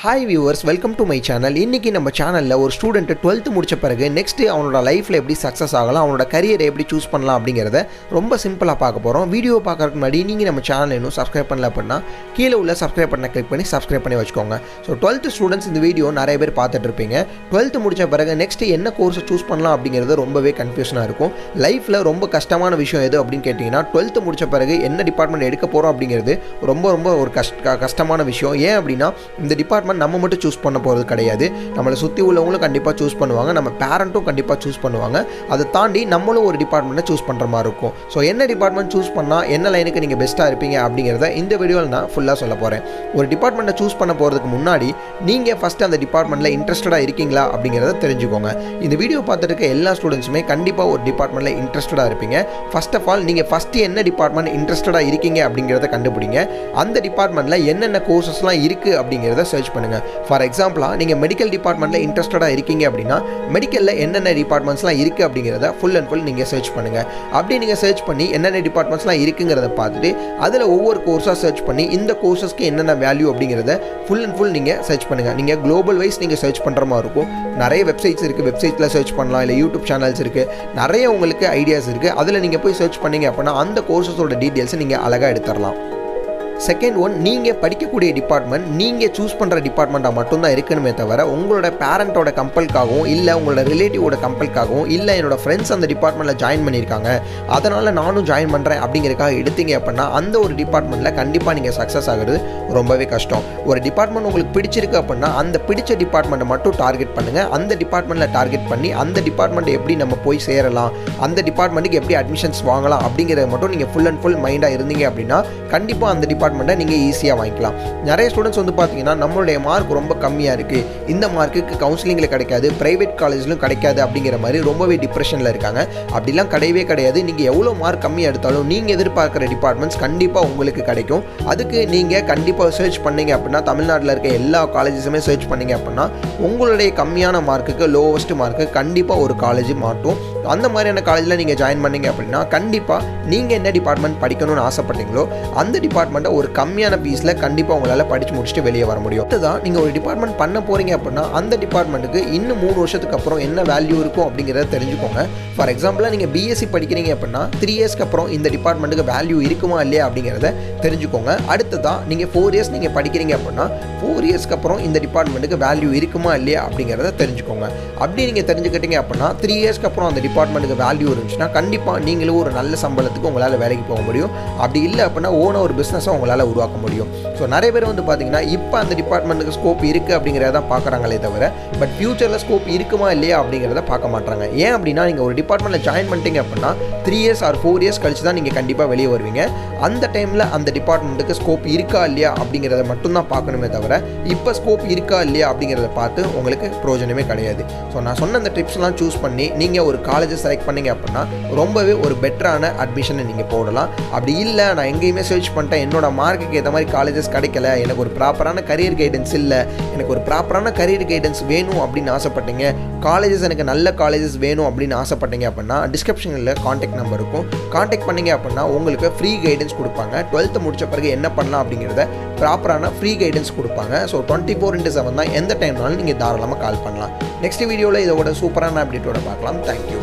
Hi viewers, welcome to my channel. இன்றைக்கி நம்ம சேனலில் ஒரு ஸ்டூடெண்ட்டு 12th முடித்த பிறகு நெக்ஸ்ட்டு அவனோட லைஃப்பில் எப்படி சக்ஸஸ் ஆகலாம், அவனோட கரியரை எப்படி சூஸ் பண்ணலாம் அப்படிங்கிறத ரொம்ப சிம்பிளாக பார்க்க போகிறோம். வீடியோ பார்க்கறதுக்கு முன்னாடி நீங்கள் நம்ம சேனல் இன்னும் சப்ஸ்கிரைப் பண்ணல அப்படின்னா கீழே உள்ள சப்ஸ்கிரைப் பண்ண கிளிக் பண்ணி சப்ஸ்கிரைப் பண்ணி வச்சுக்கோங்க. ஸோ 12th ஸ்டூடெண்ட்ஸ் இந்த வீடியோ நிறைய பேர் பார்த்துட்டு இருப்பீங்க. 12th முடித்த பிறகு நெக்ஸ்ட்டு என்ன கோர்ஸை சூஸ் பண்ணலாம் அப்படிங்கிறது ரொம்பவே கன்ஃபியூஷனாக இருக்கும். லைஃப்பில் ரொம்ப கஷ்டமான விஷயம் எது அப்படின்னு கேட்டிங்கன்னா 12th முடித்த பிறகு என்ன டிபார்ட்மெண்ட் எடுக்க போகிறோம் அப்படிங்கிறது ரொம்ப ஒரு கஷ்டமான விஷயம். ஏன் அப்படின்னா இந்த டிபார்ட்மெண்ட் நம்ம மட்டும் சூஸ் பண்ண போகிறது கிடையாது. நம்மளை சுற்றி உள்ளவங்களும் கண்டிப்பாக சூஸ் பண்ணுவாங்க, நம்ம பேரண்ட்டும் கண்டிப்பாக சூஸ் பண்ணுவாங்க. அதை தாண்டி நம்மளும் ஒரு டிபார்ட்மெண்ட்டை சூஸ் பண்ணுற மாதிரி இருக்கும். ஸோ என்ன டிபார்ட்மெண்ட் சூஸ் பண்ணால் என்ன லைனுக்கு நீங்கள் பெஸ்ட்டாக இருப்பீங்க அப்படிங்கிறத இந்த வீடியோவில் நான் ஃபுல்லாக சொல்ல போகிறேன். ஒரு டிபார்ட்மெண்ட்டை சூஸ் பண்ண போகிறதுக்கு முன்னாடி நீங்கள் ஃபஸ்ட்டு அந்த டிபார்ட்மெண்ட்டில் இன்ட்ரெஸ்டடாக இருக்கீங்களா அப்படிங்கிறத தெரிஞ்சுக்கோங்க. இந்த வீடியோ பார்த்துட்டு இருக்க எல்லா ஸ்டூடெண்ட்ஸுமே கண்டிப்பாக ஒரு டிபார்ட்மெண்ட்டில் இன்ட்ரெஸ்டடாக இருப்பீங்க. ஃபர்ஸ்ட் ஆஃப் ஆல் நீங்கள் ஃபஸ்ட்டு என்ன டிபார்ட்மெண்ட் இன்ட்ரெஸ்டடாக இருக்கீங்க அப்படிங்கிறத கண்டுபிடிங்க. அந்த டிபார்ட்மெண்ட்டில் என்னென்ன கோர்சஸ்லாம் இருக்குது அப்படிங்கிறத சர்ச் பண்ணுங்கள். ஃபார் எக்ஸாம்பிளாக நீங்கள் மெடிக்கல் டிபார்ட்மெண்ட்டில் இன்ட்ரெஸ்டடாக இருக்கீங்க அப்படின்னா மெடிக்கலில் என்னென்ன டிபார்ட்மெண்ட்ஸ்லாம் இருக்குது அப்படிங்கிறத ஃபுல் அண்ட் ஃபுல் நீங்கள் சர்ச் பண்ணுங்கள். அப்படி நீங்கள் சர்ச் பண்ணி என்னென்ன டிபார்ட்மெண்ட்ஸ்லாம் இருக்குங்கிறத பார்த்துட்டு அதில் ஒவ்வொரு கோர்ஸாக சர்ச் பண்ணி இந்த கோர்சஸ்க்கு என்னென்ன வேல்யூ அப்படிங்கிறத ஃபுல் அண்ட் ஃபுல் நீங்கள் சர்ச் பண்ணுங்கள். நீங்கள் குளோபல் வைஸ் நீங்கள் சர்ச் பண்ணுற மாதிரி இருக்கும். நிறைய வெப்சைட்ஸ் இருக்குது, வெப்சைட்டில் சர்ச் பண்ணலாம், இல்லை யூடியூப் சேனல்ஸ் இருக்குது, நிறைய உங்களுக்கு ஐடியாஸ் இருக்குது. அதில் நீங்கள் போய் சர்ச் பண்ணீங்க அப்படின்னா அந்த கோர்சஸோட டீட்டெயில்ஸை நீங்கள் அழகாக எடுத்துடலாம். செகண்ட் ஒன், நீங்கள் படிக்கக்கூடிய டிபார்ட்மெண்ட் நீங்கள் சூஸ் பண்ணுற டிபார்ட்மெண்ட்டாக மட்டும்தான் இருக்கணுமே தவிர உங்களோட பேரண்ட்டோட கம்பல்காகவும் இல்லை உங்களோட ரிலேட்டிவோட கம்பல்காகவும் இல்லை என்னோடய ஃப்ரெண்ட்ஸ் அந்த டிபார்ட்மெண்ட்டில் ஜாயின் பண்ணியிருக்காங்க அதனால் நானும் ஜாயின் பண்ணுறேன் அப்படிங்கிறதுக்காக எடுத்தீங்க அப்படின்னா அந்த ஒரு டிபார்ட்மெண்ட்டில் கண்டிப்பாக நீங்கள் சக்ஸஸ் ஆகிறது ரொம்பவே கஷ்டம். ஒரு டிபார்ட்மெண்ட் உங்களுக்கு பிடிச்சிருக்கு அப்படின்னா அந்த பிடிச்ச டிபார்ட்மெண்ட்டை மட்டும் டார்கெட் பண்ணுங்கள். அந்த டிபார்ட்மெண்ட்டில் டார்கெட் பண்ணி அந்த டிபார்ட்மெண்ட் எப்படி நம்ம போய் சேரலாம், அந்த டிபார்ட்மெண்ட்டுக்கு எப்படி அட்மிஷன்ஸ் வாங்கலாம் அப்படிங்கிறத மட்டும் நீங்கள் ஃபுல் அண்ட் ஃபுல் மைண்டாக இருந்தீங்க அப்படின்னா கண்டிப்பாக அந்த டிபார்ட்மெண்ட்டை நீங்கள் ஈஸியாக வாங்கிக்கலாம். நிறைய ஸ்டூடெண்ட்ஸ் வந்து பார்த்தீங்கன்னா நம்மளுடைய மார்க் ரொம்ப கம்மியாக இருக்குது, இந்த மார்க்குக்கு கவுன்சிலிங்கில் கிடைக்காது, ப்ரைவேட் காலேஜ்லையும் கிடைக்காது அப்படிங்கிற மாதிரி ரொம்பவே டிப்ரெஷனில் இருக்காங்க. அப்படிலாம் கிடையவே கிடையாது. நீங்கள் எவ்வளோ மார்க் கம்மியாக எடுத்தாலும் நீங்கள் எதிர்பார்க்குற டிபார்ட்மெண்ட்ஸ் கண்டிப்பாக உங்களுக்கு கிடைக்கும். அதுக்கு நீங்கள் கண்டிப்பாக சர்ச் பண்ணீங்க அப்படின்னா தமிழ்நாட்டில் இருக்க எல்லா காலேஜஸுமே சர்ச் பண்ணீங்க அப்படின்னா உங்களுடைய கம்மியான மார்க்குக்கு லோவஸ்ட் மார்க்கு கண்டிப்பாக ஒரு காலேஜ் மாட்டும். அந்த மாதிரியான காலேஜில் நீங்கள் ஜாயின் பண்ணீங்க அப்படின்னா கண்டிப்பாக நீங்கள் என்ன டிபார்ட்மெண்ட் படிக்கணும்னு ஆசைப்பட்டீங்களோ அந்த டிபார்ட்மெண்ட்டை ஒரு கம்மியான ஃபீஸில் கண்டிப்பாக உங்களால் படித்து முடிச்சுட்டு வெளியே வர முடியும். அதுதான் நீங்கள் ஒரு டிபார்ட்மெண்ட் பண்ண போகிறீங்க அப்படின்னா அந்த டிபார்ட்மெண்ட்டுக்கு இன்னும் 3 வருஷத்துக்கு அப்புறம் என்ன வேல்யூ இருக்கும் அப்படிங்கிறத தெரிஞ்சுக்கோங்க. ஃபார் எக்ஸாம்பிளாக நீங்கள் பிஎஸ்சி படிக்கிறீங்க அப்படின்னா 3 இயர்ஸ்க்கு அப்புறம் இந்த டிபார்ட்மெண்ட்டுக்கு வேல்யூ இருக்குமா இல்லையா அப்படிங்கிறத தெரிஞ்சுக்கோங்க. அடுத்ததான் நீங்கள் 4 இயர்ஸ் நீங்கள் படிக்கிறீங்க அப்படின்னா 4 இயர்ஸ்க்கு அப்புறம் இந்த டிபார்ட்மெண்ட்டுக்கு வேல்யூ இருக்குமா இல்லையா அப்படிங்கிறத தெரிஞ்சுக்கோங்க. அப்படி நீங்கள் தெரிஞ்சுக்கிட்டீங்க அப்படின்னா 3 இயர்ஸ்க்கு அப்புறம் அந்த டிபார்ட்மெண்ட்டுக்கு வேல்யூ இருந்துச்சுன்னா கண்டிப்பாக நீங்களும் ஒரு நல்ல சம்பளத்துக்கு உங்களால் வேலைக்கு போக முடியும். அப்படி இல்லை அப்படின்னா ஓன ஒரு பிஸ்னஸை உங்களால் உருவாக்க முடியும். ஸோ நிறைய பேர் வந்து பார்த்தீங்கன்னா இப்போ அந்த டிபார்ட்மெண்ட்டுக்கு ஸ்கோப் இருக்குது அப்படிங்கிறத பார்க்குறாங்களே தவிர பட் ஃபியூச்சரில் ஸ்கோப் இருக்குமா இல்லையா அப்படிங்கிறத பார்க்க மாட்டாங்க. ஏன் அப்படின்னா நீங்கள் ஒரு டிபார்ட்மெண்ட்டில் ஜாயின் பண்ணிட்டீங்க அப்படின்னா 3 இயர்ஸ் ஆர் 4 இயர்ஸ் கழிச்சு தான் நீங்கள் கண்டிப்பாக வெளியே வருவீங்க. அந்த டைமில் அந்த டிபார்ட்மெண்ட்டுக்கு ஸ்கோப் இருக்கா இல்லையா அப்படிங்கிறத மட்டும்தான் பார்க்கணுமே தவிர இப்போ ஸ்கோப் இருக்கா இல்லையா அப்படிங்கிறத பார்த்து உங்களுக்கு பிரயோஜனமே கிடையாது. ஸோ நான் சொன்ன அந்த டிப்ஸ்லாம் சூஸ் பண்ணி நீங்கள் ஒரு காலேஜை செலக்ட் பண்ணீங்க அப்படின்னா ரொம்பவே ஒரு பெட்டரான அட்மிஷனை நீங்கள் போடலாம். அப்படி இல்லை நான் எங்கேயுமே சர்ச் பண்ணிட்டேன், என்னோட மார்க்குக்கு ஏற்ற மாதிரி காலேஜஸ் கிடைக்கல, எனக்கு ஒரு ப்ராப்பரான கரியர் கைடன்ஸ் இல்லை, எனக்கு ஒரு ப்ராப்பரான கரியர் கைடன்ஸ் வேணும் அப்படின்னு ஆசைப்பட்டீங்க, காலேஜஸ் எனக்கு நல்ல காலேஜஸ் வேணும் அப்படின்னு ஆசைப்பட்டீங்க அப்படின்னா டிஸ்கிரிப்ஷனில் காண்டாக்ட் நம்பர் இருக்கும். காண்டாக்ட் பண்ணீங்க அப்படின்னா உங்களுக்கு ஃப்ரீ கைடன்ஸ் கொடுப்பாங்க. 12th முடிச்ச பிறகு என்ன பண்ணலாம் அப்படிங்கிறத ப்ராப்பரான ஃப்ரீ கைடன்ஸ் கொடுப்பாங்க. ஸோ 24/7 தான், எந்த டைம்னாலும் நீங்கள் தாராளமாக கால் பண்ணலாம். நெக்ஸ்ட் வீடியோவில் இதோட சூப்பரான அப்டேட்டோட பார்க்கலாம். தேங்க்யூ.